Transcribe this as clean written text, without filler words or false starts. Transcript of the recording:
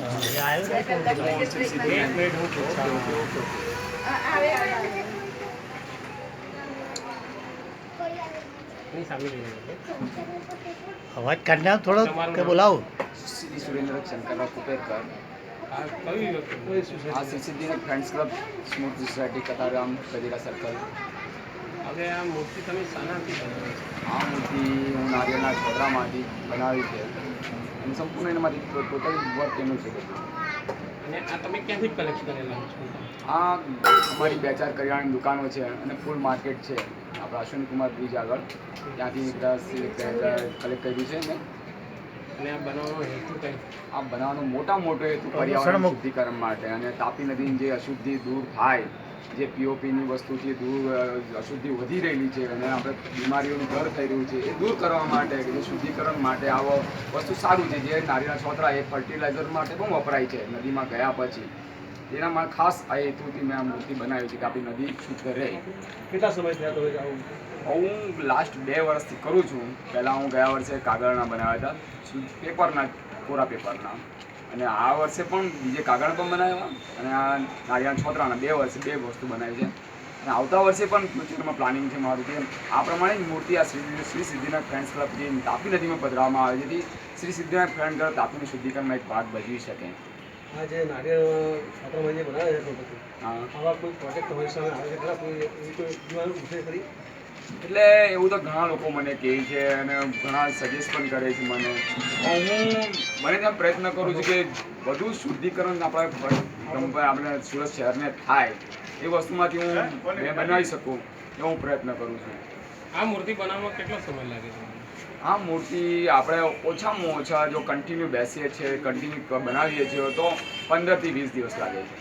અવાજ કાઢના થોડો કે બોલાવો. શ્રી સુરેન્દ્ર શંકરરાવ કુપેરકર. આ શ્રી સિદ્ધિ ફ્રેન્ડ્સ ક્લબ સ્મૃતિ સોસાયટી કતારગામ ગજેરા સર્કલ. હવે આ મૂર્તિ તમે શાનાથી બનાવી છે? આ મૂર્તિ હું નારિયેળના છોતરામાંથી બનાવી છે અને સંપૂર્ણ એનામાંથી ટોટલ વર્ક એનું છે બધું. અને આ તમે ક્યાંથી કલેક્ટ કરેલા છો? આ અમારી 2-4 કરિયાણાની દુકાનો છે અને ફૂલ માર્કેટ છે આપણા અશ્વિનકુમાર બ્રિજ આગળ, ત્યાંથી બધા કલેક્ટ કર્યું છે ને. અને આ બનાવવાનો હેતુ કંઈ? આ બનાવવાનો મોટો હેતુ પર્યાવરણ શુદ્ધિકરણ માટે અને તાપી નદીની જે અશુદ્ધિ દૂર થાય, જે પીઓપીની વસ્તુથી દૂર અશુદ્ધિ વધી રહેલી છે અને આપણે બીમારીઓનું ઘર થઈ રહ્યું છે એ દૂર કરવા માટે કે જે શુદ્ધિકરણ માટે આવો વસ્તુ સારું છે. જે નારિયેળના છોતરા એ ફર્ટિલાઇઝર માટે બહુ વપરાય છે નદીમાં ગયા પછી. એના માટે ખાસ આ હેતુથી મેં આ મૂર્તિ બનાવી છે કે આપણી નદી શુદ્ધ રહે. કેટલા સમય થયા તમે આવું? હું લાસ્ટ 2 વર્ષથી કરું છું. પહેલાં હું ગયા વર્ષે કાગળના બનાવ્યા હતા, પેપરના, કોરા પેપરના, અને આ વર્ષે પણ બીજે કાગળ પણ બનાવ્યા અને આ નારિયેળના છોતરાના 2 વર્ષે 2 વસ્તુ બનાવી છે. અને આવતા વર્ષે પણ ફ્યુચરમાં પ્લાનિંગ છે મારું કે આ પ્રમાણે જ મૂર્તિ આ શ્રી સિદ્ધિનાથ ફ્રેન્ડ્સ ક્લબ જે તાપી નદીમાં પધરાવવામાં આવે જેથી શ્રી સિદ્ધિનાથ ફ્રેન્ડ ક્લબ તાપીનું શુદ્ધિકરણમાં એક ભાગ ભજવી શકે. આ જે નારિયેળ છોતરામાં જે બનાવે છે હા, આવા કોઈ પ્રોજેક્ટ તમારી સામે આવે છે ખરા? કોઈ એવી કોઈ દીવાનું પૂછે ખરી? એટલે એવું તો ઘણા લોકો મને કહે છે અને ઘણા સજેસ્ટ પણ કરે છે મને. હું મને ત્યાં પ્રયત્ન કરું છું કે વધુ શુદ્ધિકરણ આપણે સુરત શહેરને થાય એ વસ્તુમાંથી હું બનાવી શકું એવો હું પ્રયત્ન કરું છું. આ મૂર્તિ બનાવવામાં કેટલો સમય લાગે છે? આ મૂર્તિ આપણે ઓછામાં ઓછા જો કન્ટિન્યુ બેસીએ છીએ, કન્ટિન્યુ બનાવીએ છીએ તો 15 થી 20 દિવસ લાગે છે.